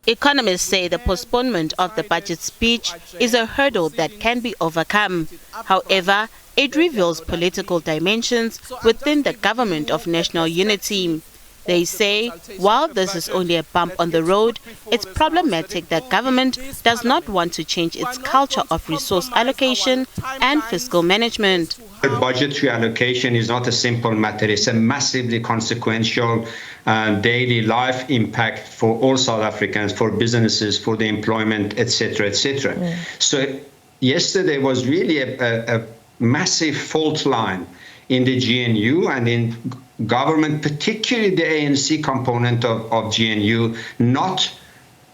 Economists say the postponement of the budget speech is a hurdle that can be overcome. However, it reveals political dimensions within the government of national unity. They say, while this is only a bump on the road, it's problematic that government does not want to change its culture of resource allocation and fiscal management. Budgetary allocation is not a simple matter. It's a massively consequential daily life impact for all South Africans, for businesses, for the employment, etc., etc. So yesterday was really a massive fault line in the GNU and in government, particularly the ANC component of GNU, not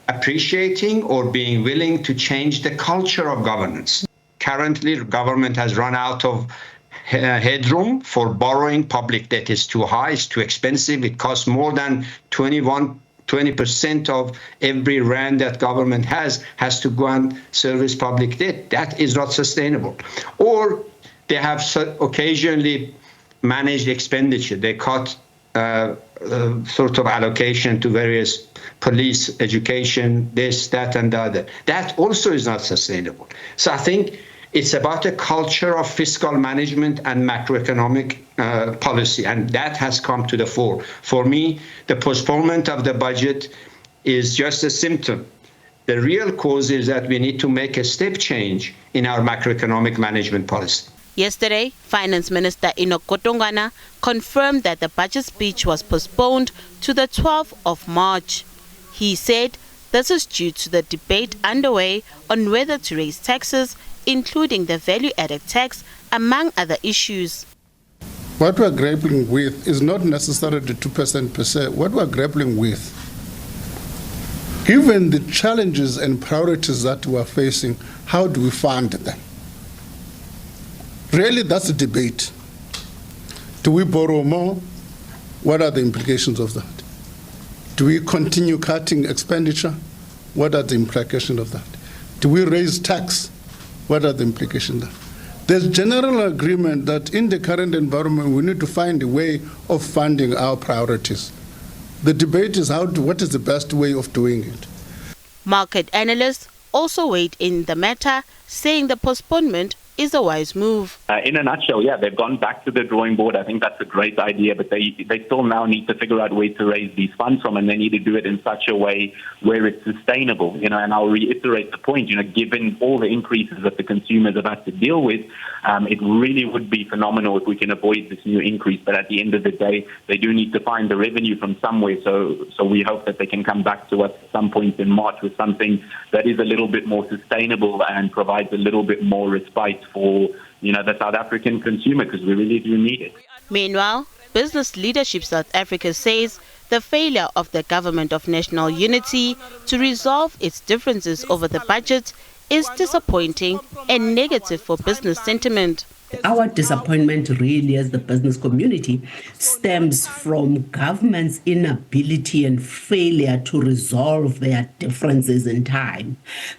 appreciating or being willing to change the culture of governance. Currently, government has run out of headroom for borrowing. Public debt is too high, it's too expensive. It costs more than 20% of every rand that government has to go and service public debt. That is not sustainable. Or they have occasionally managed expenditure. They cut sort of allocation to various police, education, this, that, and the other. That also is not sustainable. So I think it's about a culture of fiscal management and macroeconomic policy, and that has come to the fore. For me, the postponement of the budget is just a symptom. The real cause is that we need to make a step change in our macroeconomic management policy. Yesterday, Finance Minister Enoch Godongwana confirmed that the budget speech was postponed to the 12th of March. He said this is due to the debate underway on whether to raise taxes, including the value-added tax, among other issues. What we're grappling with is not necessarily the 2% per se. What we're grappling with, given the challenges and priorities that we're facing, how do we fund them? Really, that's a debate. Do we borrow more? What are the implications of that? Do we continue cutting expenditure? What are the implications of that? Do we raise tax? What are the implications of that? There's general agreement that in the current environment, we need to find a way of funding our priorities. The debate is what is the best way of doing it. Market analysts also weighed in the matter, saying the postponement is a wise move. In a nutshell, yeah, they've gone back to the drawing board. I think that's a great idea, but they still now need to figure out ways to raise these funds from, and they need to do it in such a way where it's sustainable. And I'll reiterate the point, given all the increases that the consumers have had to deal with, it really would be phenomenal if we can avoid this new increase. But at the end of the day, they do need to find the revenue from somewhere. So we hope that they can come back to us at some point in March with something that is a little bit more sustainable and provides a little bit more respite for the South African consumer, because we really do need it. Meanwhile, Business Leadership South Africa says the failure of the Government of National Unity to resolve its differences over the budget is disappointing and negative for business sentiment. Our disappointment really as the business community stems from government's inability and failure to resolve their differences in time.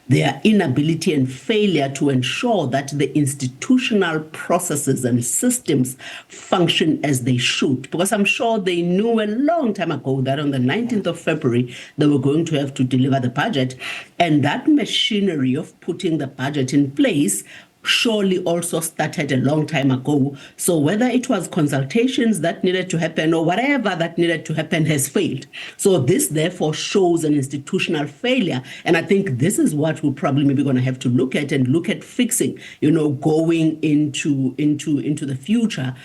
Their inability and failure to ensure that the institutional processes and systems function as they should. Because I'm sure they knew a long time ago that on the 19th of February, they were going to have to deliver the budget. And that machinery of putting the budget in place surely also started a long time ago. So whether it was consultations that needed to happen or whatever that needed to happen has failed. So this therefore shows an institutional failure. And I think this is what we're probably maybe going to have to look at fixing, going into the future.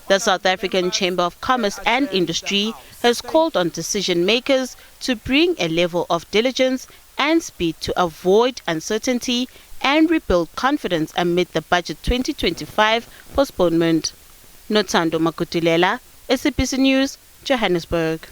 The South African Chamber of Commerce and Industry has called on decision makers to bring a level of diligence and speed to avoid uncertainty and rebuild confidence amid the budget 2025 postponement. Nothando Makutilela, SABC News, Johannesburg.